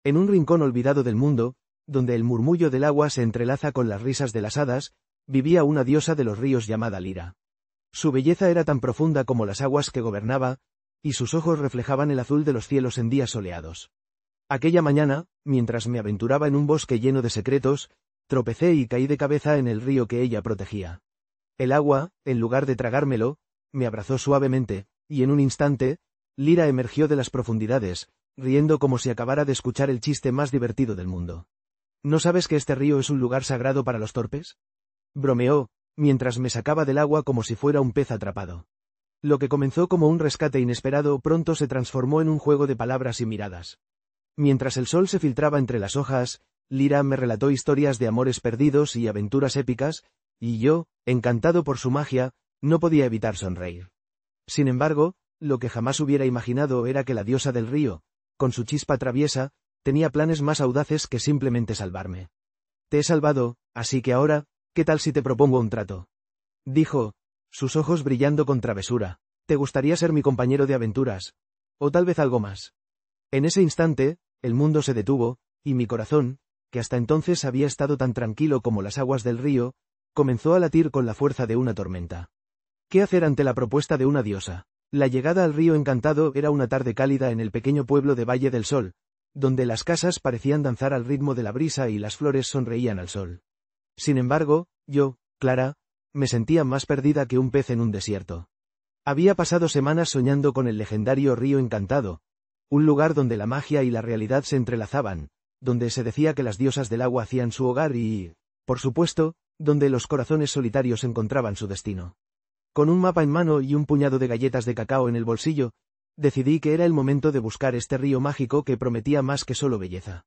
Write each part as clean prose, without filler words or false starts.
En un rincón olvidado del mundo, donde el murmullo del agua se entrelaza con las risas de las hadas, vivía una diosa de los ríos llamada Lira. Su belleza era tan profunda como las aguas que gobernaba, y sus ojos reflejaban el azul de los cielos en días soleados. Aquella mañana, mientras me aventuraba en un bosque lleno de secretos, tropecé y caí de cabeza en el río que ella protegía. El agua, en lugar de tragármelo, me abrazó suavemente, y en un instante, Lira emergió de las profundidades, riendo como si acabara de escuchar el chiste más divertido del mundo. ¿No sabes que este río es un lugar sagrado para los torpes?, bromeó, mientras me sacaba del agua como si fuera un pez atrapado. Lo que comenzó como un rescate inesperado pronto se transformó en un juego de palabras y miradas. Mientras el sol se filtraba entre las hojas, Lira me relató historias de amores perdidos y aventuras épicas, y yo, encantado por su magia, no podía evitar sonreír. Sin embargo, lo que jamás hubiera imaginado era que la diosa del río, con su chispa traviesa, tenía planes más audaces que simplemente salvarme. Te he salvado, así que ahora, ¿qué tal si te propongo un trato?, dijo, sus ojos brillando con travesura. ¿Te gustaría ser mi compañero de aventuras? ¿O tal vez algo más? En ese instante, el mundo se detuvo, y mi corazón, que hasta entonces había estado tan tranquilo como las aguas del río, comenzó a latir con la fuerza de una tormenta. ¿Qué hacer ante la propuesta de una diosa? La llegada al río encantado era una tarde cálida en el pequeño pueblo de Valle del Sol, donde las casas parecían danzar al ritmo de la brisa y las flores sonreían al sol. Sin embargo, yo, Clara, me sentía más perdida que un pez en un desierto. Había pasado semanas soñando con el legendario río encantado, un lugar donde la magia y la realidad se entrelazaban, donde se decía que las diosas del agua hacían su hogar y, por supuesto, donde los corazones solitarios encontraban su destino. Con un mapa en mano y un puñado de galletas de cacao en el bolsillo, decidí que era el momento de buscar este río mágico que prometía más que solo belleza.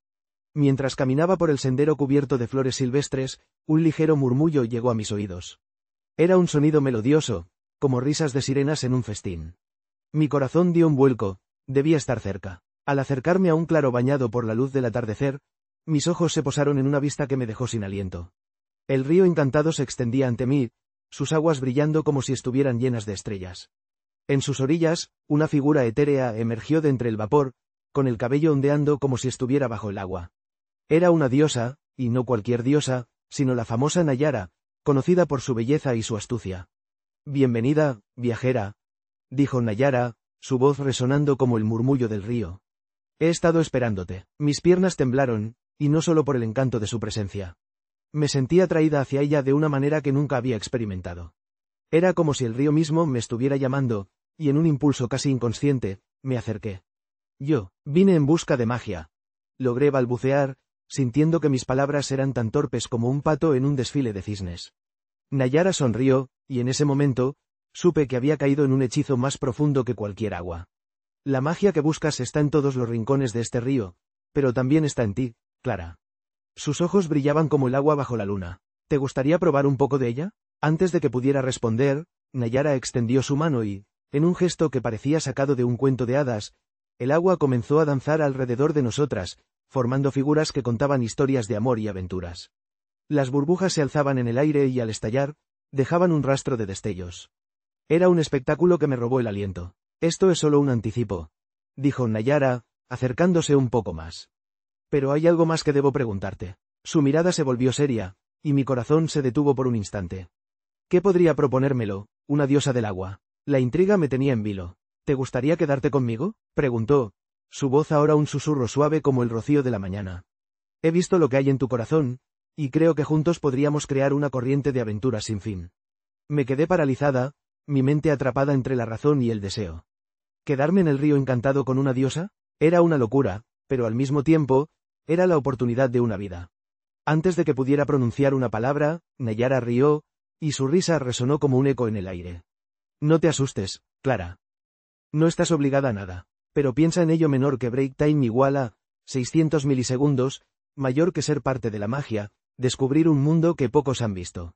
Mientras caminaba por el sendero cubierto de flores silvestres, un ligero murmullo llegó a mis oídos. Era un sonido melodioso, como risas de sirenas en un festín. Mi corazón dio un vuelco, debía estar cerca. Al acercarme a un claro bañado por la luz del atardecer, mis ojos se posaron en una vista que me dejó sin aliento. El río encantado se extendía ante mí, sus aguas brillando como si estuvieran llenas de estrellas. En sus orillas, una figura etérea emergió de entre el vapor, con el cabello ondeando como si estuviera bajo el agua. Era una diosa, y no cualquier diosa, sino la famosa Nayara, conocida por su belleza y su astucia. «Bienvenida, viajera», dijo Nayara, su voz resonando como el murmullo del río. «He estado esperándote». Mis piernas temblaron, y no solo por el encanto de su presencia. Me sentí atraída hacia ella de una manera que nunca había experimentado. Era como si el río mismo me estuviera llamando, y en un impulso casi inconsciente, me acerqué. Yo, vine en busca de magia. Logré balbucear, sintiendo que mis palabras eran tan torpes como un pato en un desfile de cisnes. Nayara sonrió, y en ese momento, supe que había caído en un hechizo más profundo que cualquier agua. La magia que buscas está en todos los rincones de este río, pero también está en ti, Clara. Sus ojos brillaban como el agua bajo la luna. ¿Te gustaría probar un poco de ella? Antes de que pudiera responder, Nayara extendió su mano y, en un gesto que parecía sacado de un cuento de hadas, el agua comenzó a danzar alrededor de nosotras, formando figuras que contaban historias de amor y aventuras. Las burbujas se alzaban en el aire y al estallar, dejaban un rastro de destellos. Era un espectáculo que me robó el aliento. Esto es solo un anticipo, dijo Nayara, acercándose un poco más. Pero hay algo más que debo preguntarte. Su mirada se volvió seria, y mi corazón se detuvo por un instante. ¿Qué podría proponérmelo, una diosa del agua? La intriga me tenía en vilo. ¿Te gustaría quedarte conmigo?, preguntó, su voz ahora un susurro suave como el rocío de la mañana. He visto lo que hay en tu corazón, y creo que juntos podríamos crear una corriente de aventuras sin fin. Me quedé paralizada, mi mente atrapada entre la razón y el deseo. ¿Quedarme en el río encantado con una diosa? Era una locura, pero al mismo tiempo, era la oportunidad de una vida. Antes de que pudiera pronunciar una palabra, Nayara rió, y su risa resonó como un eco en el aire. No te asustes, Clara. No estás obligada a nada, pero piensa en ello: menor que break time igual a 600 milisegundos, mayor que ser parte de la magia, descubrir un mundo que pocos han visto.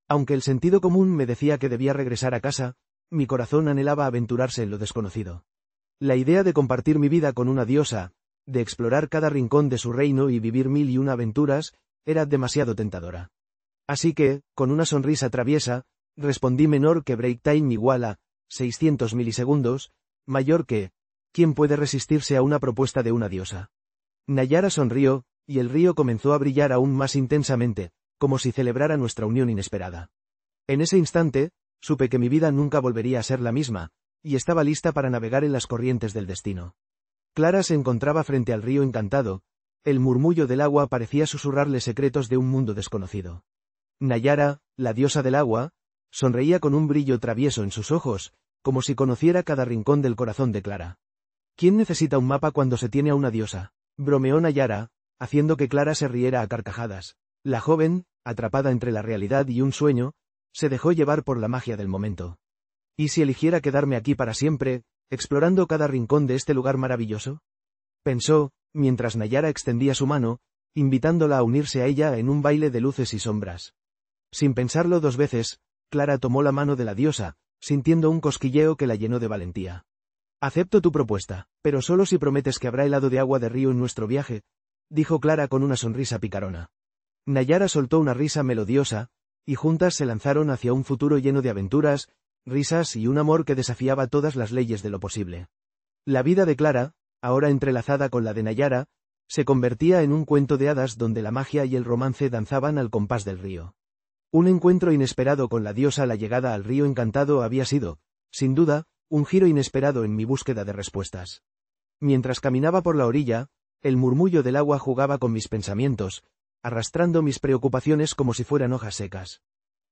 Aunque el sentido común me decía que debía regresar a casa, mi corazón anhelaba aventurarse en lo desconocido. La idea de compartir mi vida con una diosa, de explorar cada rincón de su reino y vivir 1001 aventuras, era demasiado tentadora. Así que, con una sonrisa traviesa, respondí: menor que break time igual a 600 milisegundos, mayor que... ¿Quién puede resistirse a una propuesta de una diosa? Nayara sonrió, y el río comenzó a brillar aún más intensamente, como si celebrara nuestra unión inesperada. En ese instante, supe que mi vida nunca volvería a ser la misma, y estaba lista para navegar en las corrientes del destino. Clara se encontraba frente al río encantado, el murmullo del agua parecía susurrarle secretos de un mundo desconocido. Nayara, la diosa del agua, sonreía con un brillo travieso en sus ojos, como si conociera cada rincón del corazón de Clara. ¿Quién necesita un mapa cuando se tiene a una diosa?, bromeó Nayara, haciendo que Clara se riera a carcajadas. La joven, atrapada entre la realidad y un sueño, se dejó llevar por la magia del momento. ¿Y si eligiera quedarme aquí para siempre, explorando cada rincón de este lugar maravilloso? Pensó, mientras Nayara extendía su mano, invitándola a unirse a ella en un baile de luces y sombras. Sin pensarlo dos veces, Clara tomó la mano de la diosa, sintiendo un cosquilleo que la llenó de valentía. Acepto tu propuesta, pero solo si prometes que habrá helado de agua de río en nuestro viaje, dijo Clara con una sonrisa picarona. Nayara soltó una risa melodiosa, y juntas se lanzaron hacia un futuro lleno de aventuras, risas y un amor que desafiaba todas las leyes de lo posible. La vida de Clara, ahora entrelazada con la de Nayara, se convertía en un cuento de hadas donde la magia y el romance danzaban al compás del río. Un encuentro inesperado con la diosa. La llegada al río encantado había sido, sin duda, un giro inesperado en mi búsqueda de respuestas. Mientras caminaba por la orilla, el murmullo del agua jugaba con mis pensamientos, arrastrando mis preocupaciones como si fueran hojas secas.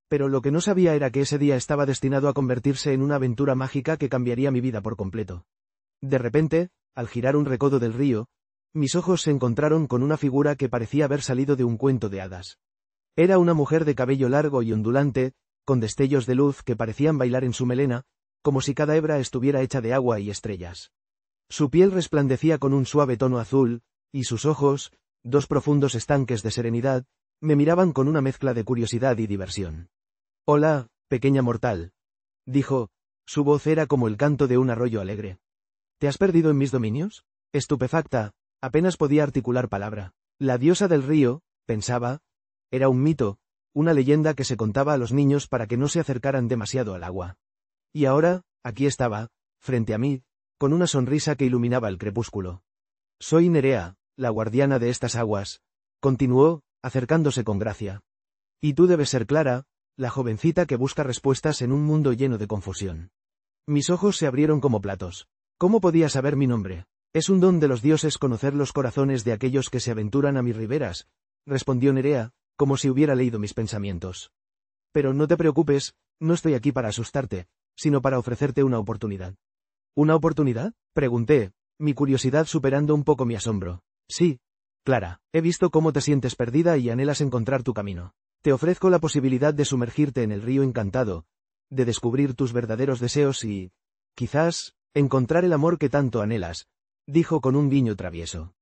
Pero lo que no sabía era que ese día estaba destinado a convertirse en una aventura mágica que cambiaría mi vida por completo. De repente, al girar un recodo del río, mis ojos se encontraron con una figura que parecía haber salido de un cuento de hadas. Era una mujer de cabello largo y ondulante, con destellos de luz que parecían bailar en su melena, como si cada hebra estuviera hecha de agua y estrellas. Su piel resplandecía con un suave tono azul, y sus ojos, dos profundos estanques de serenidad, me miraban con una mezcla de curiosidad y diversión. «Hola, pequeña mortal», dijo, su voz era como el canto de un arroyo alegre. «¿Te has perdido en mis dominios?». Estupefacta, apenas podía articular palabra. La diosa del río, pensaba, era un mito, una leyenda que se contaba a los niños para que no se acercaran demasiado al agua. Y ahora, aquí estaba, frente a mí, con una sonrisa que iluminaba el crepúsculo. «Soy Nerea, la guardiana de estas aguas», continuó, acercándose con gracia. «Y tú debes ser Clara, la jovencita que busca respuestas en un mundo lleno de confusión». Mis ojos se abrieron como platos. ¿Cómo podía saber mi nombre? «Es un don de los dioses conocer los corazones de aquellos que se aventuran a mis riberas», respondió Nerea, como si hubiera leído mis pensamientos. «Pero no te preocupes, no estoy aquí para asustarte, sino para ofrecerte una oportunidad». «¿Una oportunidad?», pregunté, mi curiosidad superando un poco mi asombro. «Sí, Clara, he visto cómo te sientes perdida y anhelas encontrar tu camino. Te ofrezco la posibilidad de sumergirte en el río encantado, de descubrir tus verdaderos deseos y, quizás, encontrar el amor que tanto anhelas», dijo con un guiño travieso.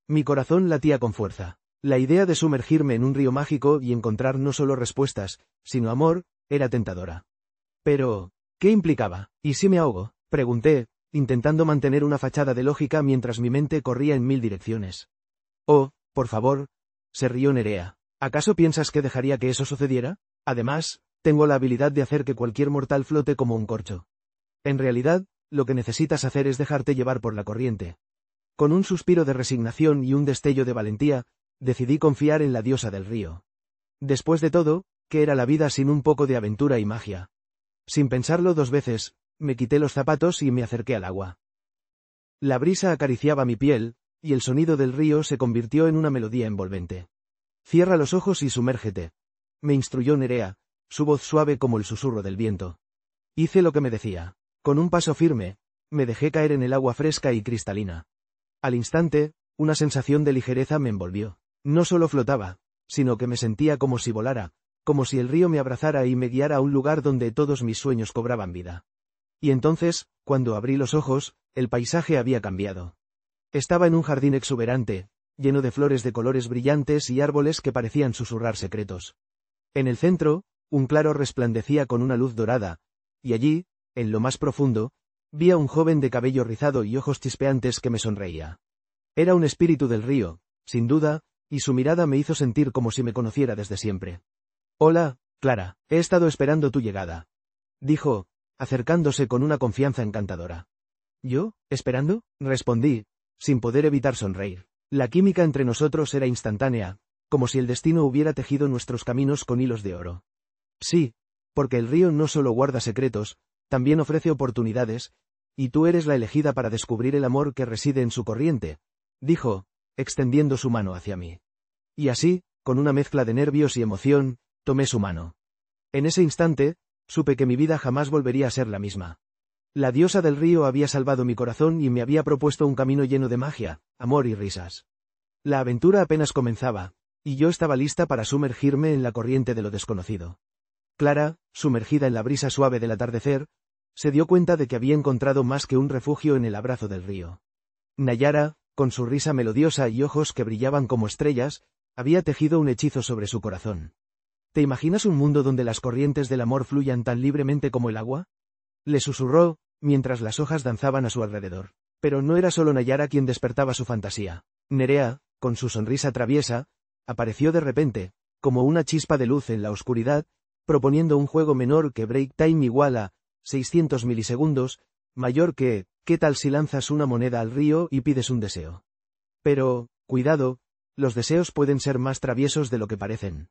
Mi corazón latía con fuerza. La idea de sumergirme en un río mágico y encontrar no solo respuestas, sino amor, era tentadora. Pero, ¿qué implicaba? ¿Y si me ahogo?, pregunté, intentando mantener una fachada de lógica mientras mi mente corría en mil direcciones. «Oh, por favor», se rió Nerea. «¿Acaso piensas que dejaría que eso sucediera? Además, tengo la habilidad de hacer que cualquier mortal flote como un corcho. En realidad, lo que necesitas hacer es dejarte llevar por la corriente». Con un suspiro de resignación y un destello de valentía, decidí confiar en la diosa del río. Después de todo, ¿qué era la vida sin un poco de aventura y magia? Sin pensarlo dos veces, me quité los zapatos y me acerqué al agua. La brisa acariciaba mi piel, y el sonido del río se convirtió en una melodía envolvente. «Cierra los ojos y sumérgete», me instruyó Nerea, su voz suave como el susurro del viento. Hice lo que me decía. Con un paso firme, me dejé caer en el agua fresca y cristalina. Al instante, una sensación de ligereza me envolvió. No solo flotaba, sino que me sentía como si volara, como si el río me abrazara y me guiara a un lugar donde todos mis sueños cobraban vida. Y entonces, cuando abrí los ojos, el paisaje había cambiado. Estaba en un jardín exuberante, lleno de flores de colores brillantes y árboles que parecían susurrar secretos. En el centro, un claro resplandecía con una luz dorada, y allí, en lo más profundo, vi a un joven de cabello rizado y ojos chispeantes que me sonreía. Era un espíritu del río, sin duda, y su mirada me hizo sentir como si me conociera desde siempre. «Hola, Clara, he estado esperando tu llegada», dijo, acercándose con una confianza encantadora. «¿Yo? ¿Esperando?», respondí, sin poder evitar sonreír. La química entre nosotros era instantánea, como si el destino hubiera tejido nuestros caminos con hilos de oro. Sí, porque el río no solo guarda secretos, también ofrece oportunidades, y tú eres la elegida para descubrir el amor que reside en su corriente, dijo, extendiendo su mano hacia mí. Y así, con una mezcla de nervios y emoción, tomé su mano. En ese instante, supe que mi vida jamás volvería a ser la misma. La diosa del río había salvado mi corazón y me había propuesto un camino lleno de magia, amor y risas. La aventura apenas comenzaba, y yo estaba lista para sumergirme en la corriente de lo desconocido. Clara, sumergida en la brisa suave del atardecer, se dio cuenta de que había encontrado más que un refugio en el abrazo del río. Nayara, con su risa melodiosa y ojos que brillaban como estrellas, había tejido un hechizo sobre su corazón. ¿Te imaginas un mundo donde las corrientes del amor fluyan tan libremente como el agua? Le susurró, mientras las hojas danzaban a su alrededor. Pero no era solo Nayara quien despertaba su fantasía. Nerea, con su sonrisa traviesa, apareció de repente, como una chispa de luz en la oscuridad, proponiendo un juego menor que Break Time igual a 600 milisegundos, mayor que, ¿qué tal si lanzas una moneda al río y pides un deseo? Pero, cuidado, los deseos pueden ser más traviesos de lo que parecen.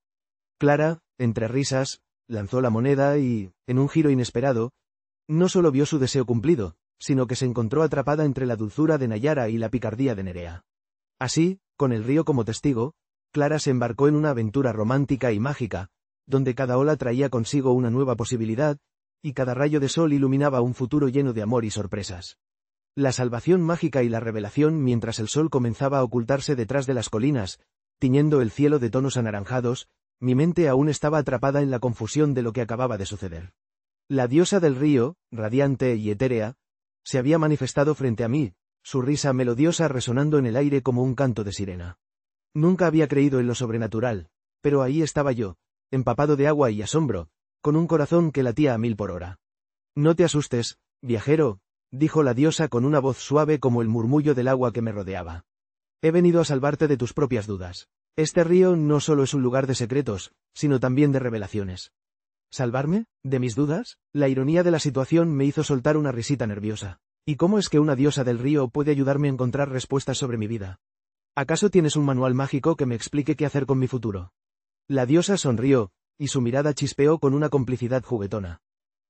Clara, entre risas, lanzó la moneda y, en un giro inesperado, no solo vio su deseo cumplido, sino que se encontró atrapada entre la dulzura de Nayara y la picardía de Nerea. Así, con el río como testigo, Clara se embarcó en una aventura romántica y mágica, donde cada ola traía consigo una nueva posibilidad, y cada rayo de sol iluminaba un futuro lleno de amor y sorpresas. La salvación mágica y la revelación mientras el sol comenzaba a ocultarse detrás de las colinas, tiñendo el cielo de tonos anaranjados, mi mente aún estaba atrapada en la confusión de lo que acababa de suceder. La diosa del río, radiante y etérea, se había manifestado frente a mí, su risa melodiosa resonando en el aire como un canto de sirena. Nunca había creído en lo sobrenatural, pero ahí estaba yo, empapado de agua y asombro, con un corazón que latía a 1000 por hora. No te asustes, viajero, dijo la diosa con una voz suave como el murmullo del agua que me rodeaba. He venido a salvarte de tus propias dudas. Este río no solo es un lugar de secretos, sino también de revelaciones. ¿Salvarme? ¿De mis dudas? La ironía de la situación me hizo soltar una risita nerviosa. ¿Y cómo es que una diosa del río puede ayudarme a encontrar respuestas sobre mi vida? ¿Acaso tienes un manual mágico que me explique qué hacer con mi futuro? La diosa sonrió, y su mirada chispeó con una complicidad juguetona.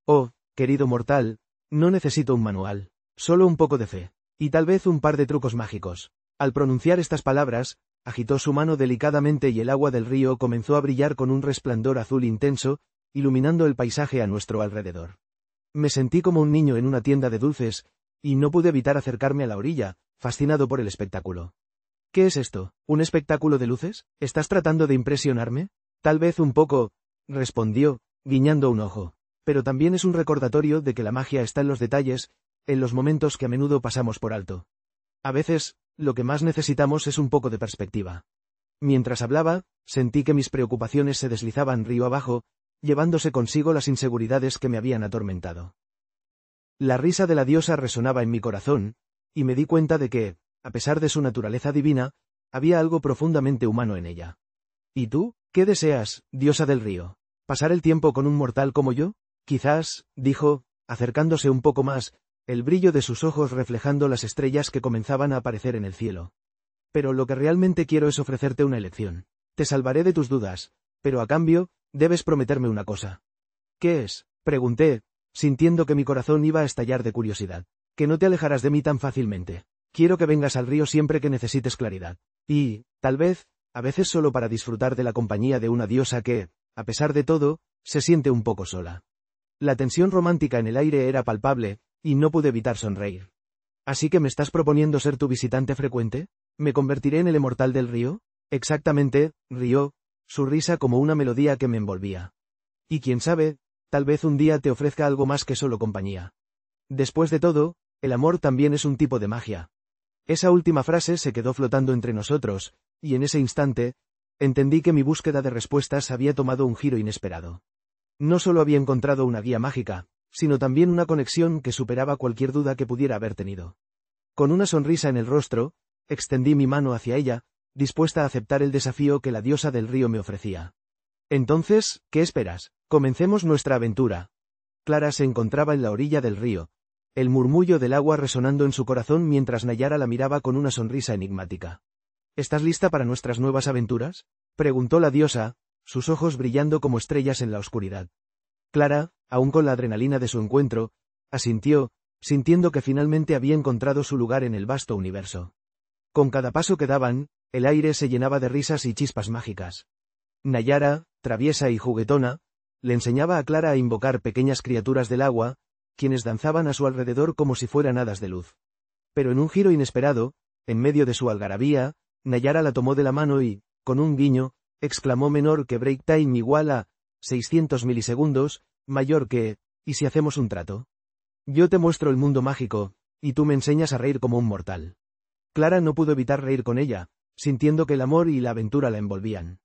Oh, querido mortal, no necesito un manual, solo un poco de fe, y tal vez un par de trucos mágicos. Al pronunciar estas palabras, agitó su mano delicadamente y el agua del río comenzó a brillar con un resplandor azul intenso, iluminando el paisaje a nuestro alrededor. Me sentí como un niño en una tienda de dulces, y no pude evitar acercarme a la orilla, fascinado por el espectáculo. ¿Qué es esto? ¿Un espectáculo de luces? ¿Estás tratando de impresionarme? Tal vez un poco, respondió, guiñando un ojo. Pero también es un recordatorio de que la magia está en los detalles, en los momentos que a menudo pasamos por alto. A veces, lo que más necesitamos es un poco de perspectiva. Mientras hablaba, sentí que mis preocupaciones se deslizaban río abajo, llevándose consigo las inseguridades que me habían atormentado. La risa de la diosa resonaba en mi corazón, y me di cuenta de que, a pesar de su naturaleza divina, había algo profundamente humano en ella. ¿Y tú? ¿Qué deseas, diosa del río? ¿Pasar el tiempo con un mortal como yo? Quizás, dijo, acercándose un poco más, el brillo de sus ojos reflejando las estrellas que comenzaban a aparecer en el cielo. Pero lo que realmente quiero es ofrecerte una elección. Te salvaré de tus dudas, pero a cambio, debes prometerme una cosa. ¿Qué es? Pregunté, sintiendo que mi corazón iba a estallar de curiosidad. Que no te alejarás de mí tan fácilmente. Quiero que vengas al río siempre que necesites claridad. Y, tal vez, a veces solo para disfrutar de la compañía de una diosa que, a pesar de todo, se siente un poco sola. La tensión romántica en el aire era palpable, y no pude evitar sonreír. ¿Así que me estás proponiendo ser tu visitante frecuente? ¿Me convertiré en el inmortal del río? Exactamente, rió, su risa como una melodía que me envolvía. Y quién sabe, tal vez un día te ofrezca algo más que solo compañía. Después de todo, el amor también es un tipo de magia. Esa última frase se quedó flotando entre nosotros, y en ese instante, entendí que mi búsqueda de respuestas había tomado un giro inesperado. No solo había encontrado una guía mágica, sino también una conexión que superaba cualquier duda que pudiera haber tenido. Con una sonrisa en el rostro, extendí mi mano hacia ella, dispuesta a aceptar el desafío que la diosa del río me ofrecía. Entonces, ¿qué esperas? Comencemos nuestra aventura. Clara se encontraba en la orilla del río, el murmullo del agua resonando en su corazón mientras Nayara la miraba con una sonrisa enigmática. ¿Estás lista para nuestras nuevas aventuras? Preguntó la diosa, sus ojos brillando como estrellas en la oscuridad. Clara, aún con la adrenalina de su encuentro, asintió, sintiendo que finalmente había encontrado su lugar en el vasto universo. Con cada paso que daban, el aire se llenaba de risas y chispas mágicas. Nayara, traviesa y juguetona, le enseñaba a Clara a invocar pequeñas criaturas del agua, quienes danzaban a su alrededor como si fueran hadas de luz. Pero en un giro inesperado, en medio de su algarabía, Nayara la tomó de la mano y, con un guiño, exclamó menor que break time igual a 600 milisegundos, mayor que, ¿y si hacemos un trato? Yo te muestro el mundo mágico, y tú me enseñas a reír como un mortal. Clara no pudo evitar reír con ella, sintiendo que el amor y la aventura la envolvían.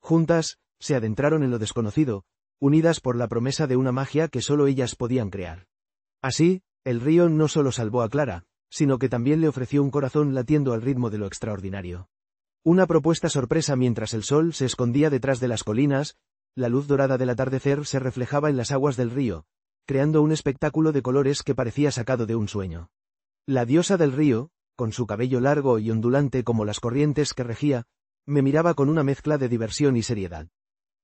Juntas, se adentraron en lo desconocido, unidas por la promesa de una magia que solo ellas podían crear. Así, el río no solo salvó a Clara, sino que también le ofreció un corazón latiendo al ritmo de lo extraordinario. Una propuesta sorpresa mientras el sol se escondía detrás de las colinas, la luz dorada del atardecer se reflejaba en las aguas del río, creando un espectáculo de colores que parecía sacado de un sueño. La diosa del río, con su cabello largo y ondulante como las corrientes que regía, me miraba con una mezcla de diversión y seriedad.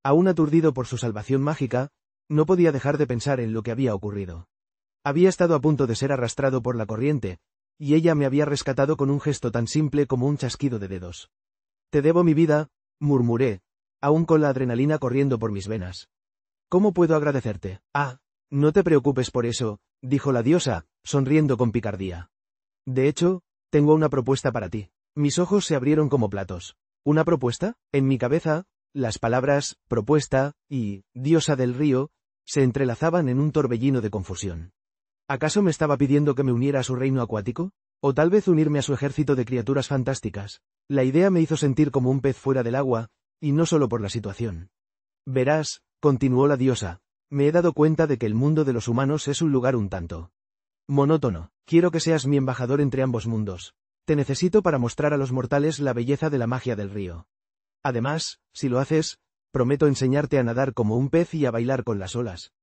Aún aturdido por su salvación mágica, no podía dejar de pensar en lo que había ocurrido. Había estado a punto de ser arrastrado por la corriente, y ella me había rescatado con un gesto tan simple como un chasquido de dedos. Te debo mi vida, murmuré, aún con la adrenalina corriendo por mis venas. ¿Cómo puedo agradecerte? Ah, no te preocupes por eso, dijo la diosa, sonriendo con picardía. De hecho, tengo una propuesta para ti. Mis ojos se abrieron como platos. ¿Una propuesta? En mi cabeza, las palabras, propuesta, y, diosa del río, se entrelazaban en un torbellino de confusión. ¿Acaso me estaba pidiendo que me uniera a su reino acuático? ¿O tal vez unirme a su ejército de criaturas fantásticas? La idea me hizo sentir como un pez fuera del agua, y no solo por la situación. Verás, continuó la diosa, me he dado cuenta de que el mundo de los humanos es un lugar un tanto monótono. Quiero que seas mi embajador entre ambos mundos. Te necesito para mostrar a los mortales la belleza de la magia del río. Además, si lo haces, prometo enseñarte a nadar como un pez y a bailar con las olas.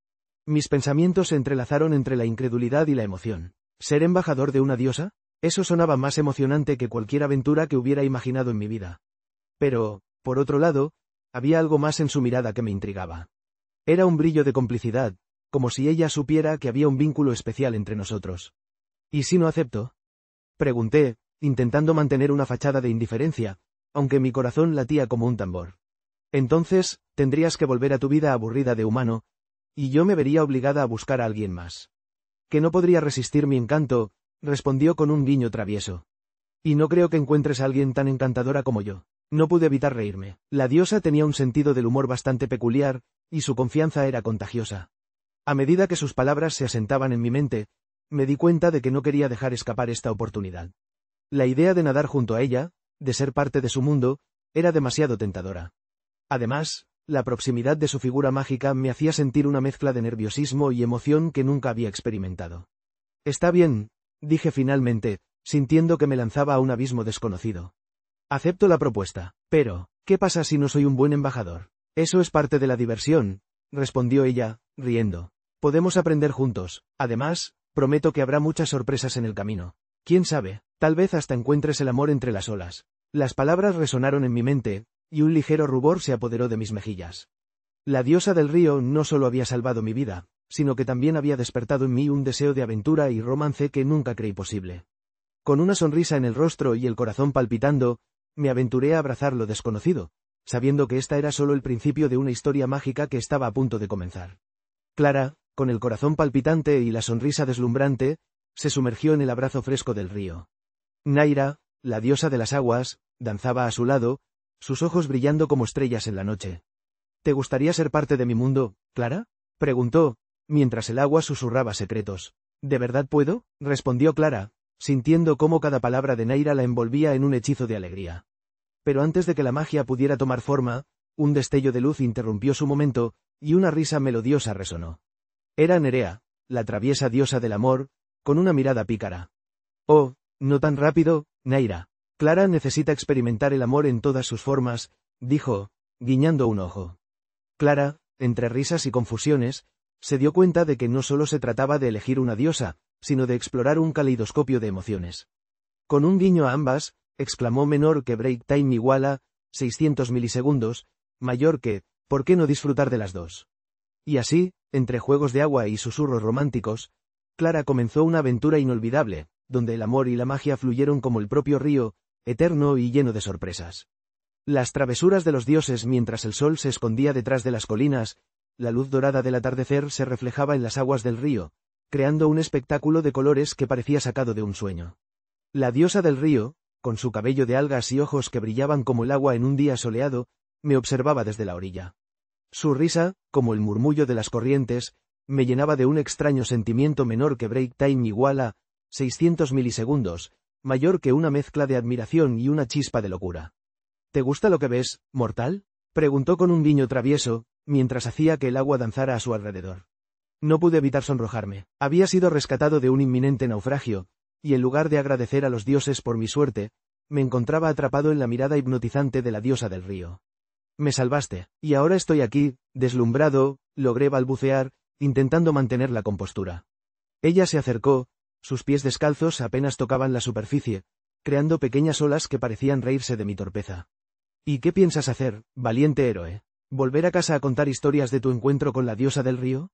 Mis pensamientos se entrelazaron entre la incredulidad y la emoción. ¿Ser embajador de una diosa? Eso sonaba más emocionante que cualquier aventura que hubiera imaginado en mi vida. Pero, por otro lado, había algo más en su mirada que me intrigaba. Era un brillo de complicidad, como si ella supiera que había un vínculo especial entre nosotros. ¿Y si no acepto? Pregunté, intentando mantener una fachada de indiferencia, aunque mi corazón latía como un tambor. Entonces, tendrías que volver a tu vida aburrida de humano, y yo me vería obligada a buscar a alguien más. Que no podría resistir mi encanto, respondió con un guiño travieso. Y no creo que encuentres a alguien tan encantadora como yo. No pude evitar reírme. La diosa tenía un sentido del humor bastante peculiar, y su confianza era contagiosa. A medida que sus palabras se asentaban en mi mente, me di cuenta de que no quería dejar escapar esta oportunidad. La idea de nadar junto a ella, de ser parte de su mundo, era demasiado tentadora. Además, la proximidad de su figura mágica me hacía sentir una mezcla de nerviosismo y emoción que nunca había experimentado. Está bien, dije finalmente, sintiendo que me lanzaba a un abismo desconocido. Acepto la propuesta, pero, ¿qué pasa si no soy un buen embajador? Eso es parte de la diversión, respondió ella, riendo. Podemos aprender juntos. Además, prometo que habrá muchas sorpresas en el camino. ¿Quién sabe? Tal vez hasta encuentres el amor entre las olas. Las palabras resonaron en mi mente, y un ligero rubor se apoderó de mis mejillas. La diosa del río no solo había salvado mi vida, sino que también había despertado en mí un deseo de aventura y romance que nunca creí posible. Con una sonrisa en el rostro y el corazón palpitando, me aventuré a abrazar lo desconocido, sabiendo que esta era solo el principio de una historia mágica que estaba a punto de comenzar. Clara, con el corazón palpitante y la sonrisa deslumbrante, se sumergió en el abrazo fresco del río. Naira, la diosa de las aguas, danzaba a su lado, sus ojos brillando como estrellas en la noche. ¿Te gustaría ser parte de mi mundo, Clara? Preguntó, mientras el agua susurraba secretos. ¿De verdad puedo? Respondió Clara, sintiendo cómo cada palabra de Naira la envolvía en un hechizo de alegría. Pero antes de que la magia pudiera tomar forma, un destello de luz interrumpió su momento, y una risa melodiosa resonó. Era Nerea, la traviesa diosa del amor, con una mirada pícara. Oh, no tan rápido, Naira. Clara necesita experimentar el amor en todas sus formas, dijo, guiñando un ojo. Clara, entre risas y confusiones, se dio cuenta de que no solo se trataba de elegir una diosa, sino de explorar un caleidoscopio de emociones. Con un guiño a ambas, exclamó menor que break time igual a 600 milisegundos, mayor que, ¿por qué no disfrutar de las dos? Y así, entre juegos de agua y susurros románticos, Clara comenzó una aventura inolvidable, donde el amor y la magia fluyeron como el propio río, eterno y lleno de sorpresas. Las travesuras de los dioses mientras el sol se escondía detrás de las colinas, la luz dorada del atardecer se reflejaba en las aguas del río, creando un espectáculo de colores que parecía sacado de un sueño. La diosa del río, con su cabello de algas y ojos que brillaban como el agua en un día soleado, me observaba desde la orilla. Su risa, como el murmullo de las corrientes, me llenaba de un extraño sentimiento menor que break time igual a 600 milisegundos, mayor que una mezcla de admiración y una chispa de locura. ¿Te gusta lo que ves, mortal?, preguntó con un guiño travieso, mientras hacía que el agua danzara a su alrededor. No pude evitar sonrojarme. Había sido rescatado de un inminente naufragio, y en lugar de agradecer a los dioses por mi suerte, me encontraba atrapado en la mirada hipnotizante de la diosa del río. Me salvaste, y ahora estoy aquí, deslumbrado, logré balbucear, intentando mantener la compostura. Ella se acercó, sus pies descalzos apenas tocaban la superficie, creando pequeñas olas que parecían reírse de mi torpeza. ¿Y qué piensas hacer, valiente héroe? ¿Volver a casa a contar historias de tu encuentro con la diosa del río?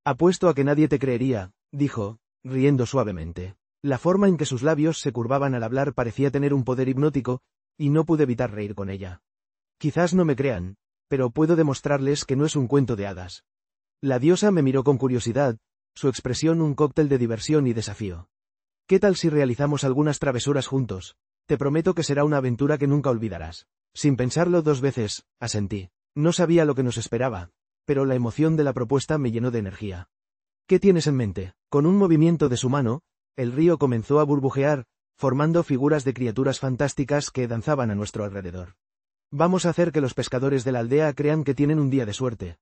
Apuesto a que nadie te creería, dijo, riendo suavemente. La forma en que sus labios se curvaban al hablar parecía tener un poder hipnótico, y no pude evitar reír con ella. Quizás no me crean, pero puedo demostrarles que no es un cuento de hadas. La diosa me miró con curiosidad, su expresión un cóctel de diversión y desafío. ¿Qué tal si realizamos algunas travesuras juntos? Te prometo que será una aventura que nunca olvidarás. Sin pensarlo dos veces, asentí. No sabía lo que nos esperaba, pero la emoción de la propuesta me llenó de energía. ¿Qué tienes en mente? Con un movimiento de su mano, el río comenzó a burbujear, formando figuras de criaturas fantásticas que danzaban a nuestro alrededor. Vamos a hacer que los pescadores de la aldea crean que tienen un día de suerte.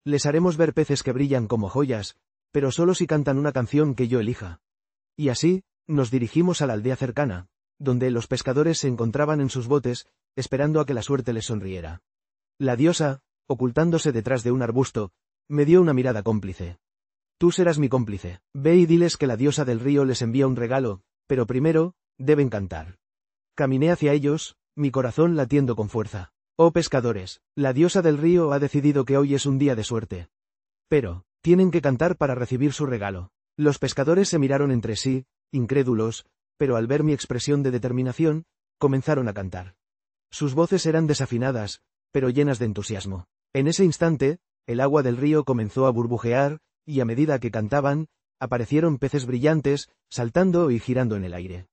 Les haremos ver peces que brillan como joyas, pero solo si cantan una canción que yo elija. Y así, nos dirigimos a la aldea cercana, donde los pescadores se encontraban en sus botes, esperando a que la suerte les sonriera. La diosa, ocultándose detrás de un arbusto, me dio una mirada cómplice. Tú serás mi cómplice. Ve y diles que la diosa del río les envía un regalo, pero primero, deben cantar. Caminé hacia ellos, mi corazón latiendo con fuerza. Oh pescadores, la diosa del río ha decidido que hoy es un día de suerte. Pero, tienen que cantar para recibir su regalo. Los pescadores se miraron entre sí, incrédulos, pero al ver mi expresión de determinación, comenzaron a cantar. Sus voces eran desafinadas, pero llenas de entusiasmo. En ese instante, el agua del río comenzó a burbujear, y a medida que cantaban, aparecieron peces brillantes, saltando y girando en el aire.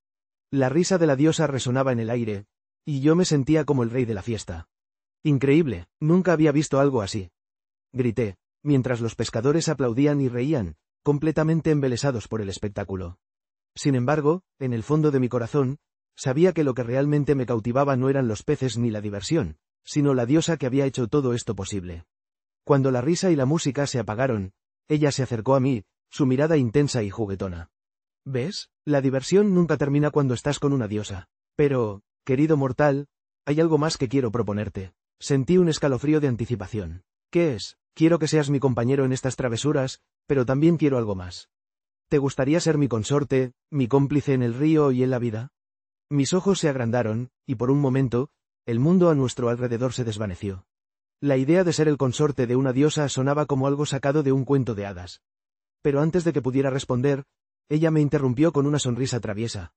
La risa de la diosa resonaba en el aire, y yo me sentía como el rey de la fiesta. Increíble, nunca había visto algo así. Grité, mientras los pescadores aplaudían y reían, completamente embelesados por el espectáculo. Sin embargo, en el fondo de mi corazón, sabía que lo que realmente me cautivaba no eran los peces ni la diversión, sino la diosa que había hecho todo esto posible. Cuando la risa y la música se apagaron, ella se acercó a mí, su mirada intensa y juguetona. ¿Ves? La diversión nunca termina cuando estás con una diosa. Pero, querido mortal, hay algo más que quiero proponerte. Sentí un escalofrío de anticipación. ¿Qué es? Quiero que seas mi compañero en estas travesuras, pero también quiero algo más. ¿Te gustaría ser mi consorte, mi cómplice en el río y en la vida? Mis ojos se agrandaron, y por un momento, el mundo a nuestro alrededor se desvaneció. La idea de ser el consorte de una diosa sonaba como algo sacado de un cuento de hadas. Pero antes de que pudiera responder, ella me interrumpió con una sonrisa traviesa.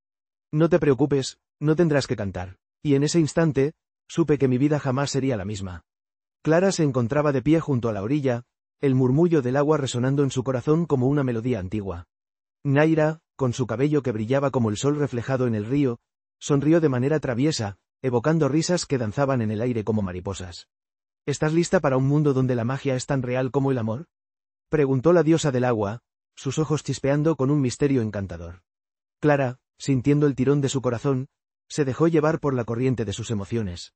No te preocupes, no tendrás que cantar. Y en ese instante, supe que mi vida jamás sería la misma. Clara se encontraba de pie junto a la orilla, el murmullo del agua resonando en su corazón como una melodía antigua. Naira, con su cabello que brillaba como el sol reflejado en el río, sonrió de manera traviesa, evocando risas que danzaban en el aire como mariposas. ¿Estás lista para un mundo donde la magia es tan real como el amor? Preguntó la diosa del agua, sus ojos chispeando con un misterio encantador. Clara, sintiendo el tirón de su corazón, se dejó llevar por la corriente de sus emociones.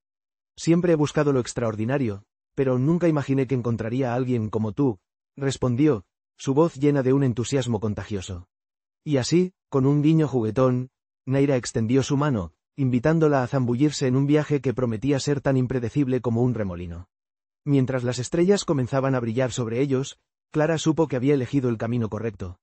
Siempre he buscado lo extraordinario, pero nunca imaginé que encontraría a alguien como tú, respondió, su voz llena de un entusiasmo contagioso. Y así, con un guiño juguetón, Naira extendió su mano, invitándola a zambullirse en un viaje que prometía ser tan impredecible como un remolino. Mientras las estrellas comenzaban a brillar sobre ellos, Clara supo que había elegido el camino correcto.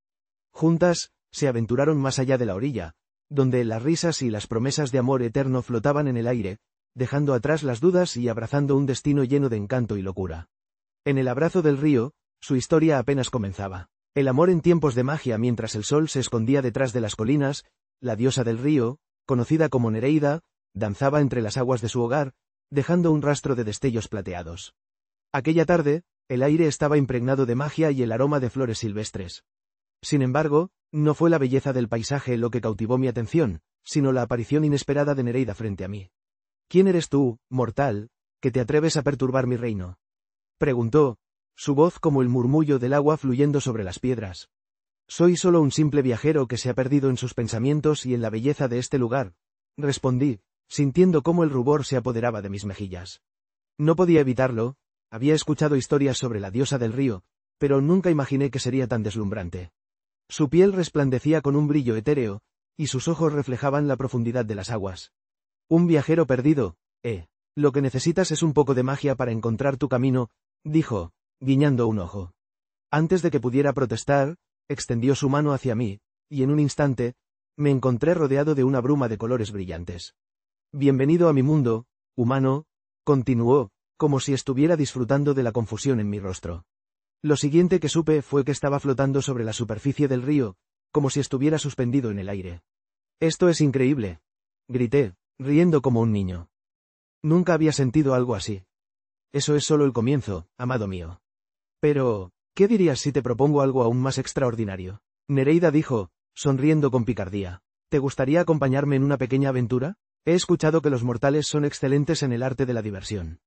Juntas, se aventuraron más allá de la orilla, donde las risas y las promesas de amor eterno flotaban en el aire, dejando atrás las dudas y abrazando un destino lleno de encanto y locura. En el abrazo del río, su historia apenas comenzaba. El amor en tiempos de magia mientras el sol se escondía detrás de las colinas, la diosa del río, conocida como Nereida, danzaba entre las aguas de su hogar, dejando un rastro de destellos plateados. Aquella tarde, el aire estaba impregnado de magia y el aroma de flores silvestres. Sin embargo, no fue la belleza del paisaje lo que cautivó mi atención, sino la aparición inesperada de Nereida frente a mí. ¿Quién eres tú, mortal, que te atreves a perturbar mi reino?, preguntó, su voz como el murmullo del agua fluyendo sobre las piedras. Soy solo un simple viajero que se ha perdido en sus pensamientos y en la belleza de este lugar, respondí, sintiendo cómo el rubor se apoderaba de mis mejillas. No podía evitarlo, había escuchado historias sobre la diosa del río, pero nunca imaginé que sería tan deslumbrante. Su piel resplandecía con un brillo etéreo, y sus ojos reflejaban la profundidad de las aguas. Un viajero perdido, lo que necesitas es un poco de magia para encontrar tu camino, dijo, guiñando un ojo. Antes de que pudiera protestar, extendió su mano hacia mí, y en un instante, me encontré rodeado de una bruma de colores brillantes. Bienvenido a mi mundo, humano, continuó, como si estuviera disfrutando de la confusión en mi rostro. Lo siguiente que supe fue que estaba flotando sobre la superficie del río, como si estuviera suspendido en el aire. Esto es increíble, grité, riendo como un niño. Nunca había sentido algo así. Eso es solo el comienzo, amado mío. Pero, ¿qué dirías si te propongo algo aún más extraordinario? Nereida dijo, sonriendo con picardía. ¿Te gustaría acompañarme en una pequeña aventura? He escuchado que los mortales son excelentes en el arte de la diversión.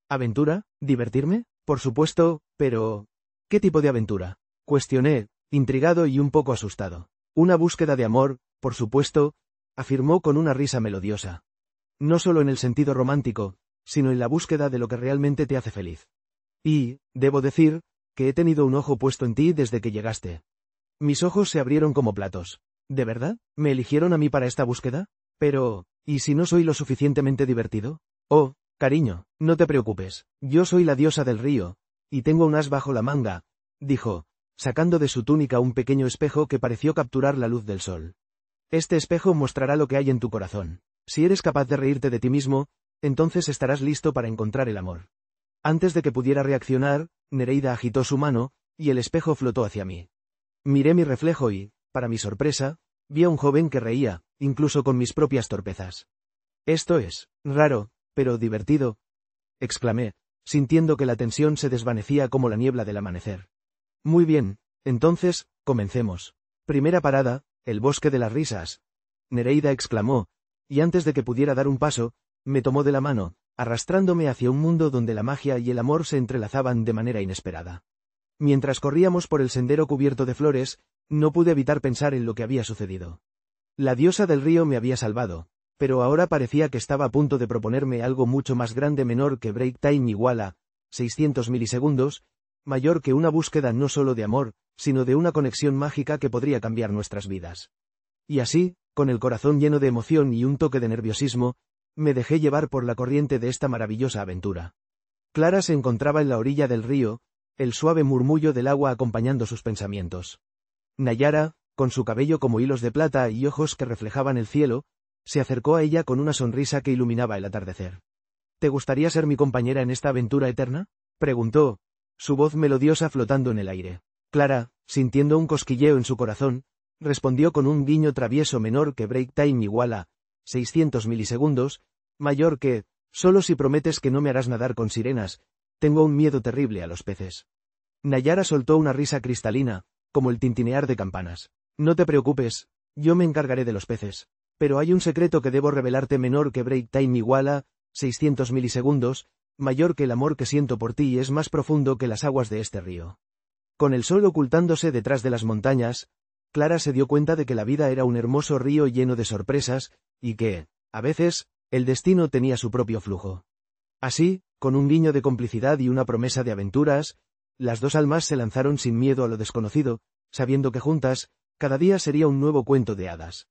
¿Aventura? ¿Divertirme? Por supuesto, pero... ¿qué tipo de aventura?, cuestioné, intrigado y un poco asustado. Una búsqueda de amor, por supuesto, afirmó con una risa melodiosa. No solo en el sentido romántico, sino en la búsqueda de lo que realmente te hace feliz. Y, debo decir, que he tenido un ojo puesto en ti desde que llegaste. Mis ojos se abrieron como platos. ¿De verdad? ¿Me eligieron a mí para esta búsqueda? Pero, ¿y si no soy lo suficientemente divertido? Oh, cariño, no te preocupes, yo soy la diosa del río, y tengo un as bajo la manga, dijo, sacando de su túnica un pequeño espejo que pareció capturar la luz del sol. Este espejo mostrará lo que hay en tu corazón. Si eres capaz de reírte de ti mismo, entonces estarás listo para encontrar el amor. Antes de que pudiera reaccionar, Nereida agitó su mano, y el espejo flotó hacia mí. Miré mi reflejo y, para mi sorpresa, vi a un joven que reía, incluso con mis propias torpezas. Esto es raro, pero divertido, exclamé, sintiendo que la tensión se desvanecía como la niebla del amanecer. Muy bien, entonces, comencemos. Primera parada, el bosque de las risas. Nereida exclamó, y antes de que pudiera dar un paso, me tomó de la mano, arrastrándome hacia un mundo donde la magia y el amor se entrelazaban de manera inesperada. Mientras corríamos por el sendero cubierto de flores, no pude evitar pensar en lo que había sucedido. La diosa del río me había salvado, pero ahora parecía que estaba a punto de proponerme algo mucho más grande menor que break time igual a 600 milisegundos, mayor que una búsqueda no solo de amor, sino de una conexión mágica que podría cambiar nuestras vidas. Y así, con el corazón lleno de emoción y un toque de nerviosismo, me dejé llevar por la corriente de esta maravillosa aventura. Clara se encontraba en la orilla del río, el suave murmullo del agua acompañando sus pensamientos. Nayara, con su cabello como hilos de plata y ojos que reflejaban el cielo, se acercó a ella con una sonrisa que iluminaba el atardecer. ¿Te gustaría ser mi compañera en esta aventura eterna?, preguntó, su voz melodiosa flotando en el aire. Clara, sintiendo un cosquilleo en su corazón, respondió con un guiño travieso menor que break time igual a 600 milisegundos, mayor que, solo si prometes que no me harás nadar con sirenas, tengo un miedo terrible a los peces. Nayara soltó una risa cristalina, como el tintinear de campanas. No te preocupes, yo me encargaré de los peces. Pero hay un secreto que debo revelarte menor que break time igual a 600 milisegundos, mayor que el amor que siento por ti y es más profundo que las aguas de este río. Con el sol ocultándose detrás de las montañas, Clara se dio cuenta de que la vida era un hermoso río lleno de sorpresas, y que, a veces, el destino tenía su propio flujo. Así, con un guiño de complicidad y una promesa de aventuras, las dos almas se lanzaron sin miedo a lo desconocido, sabiendo que juntas, cada día sería un nuevo cuento de hadas.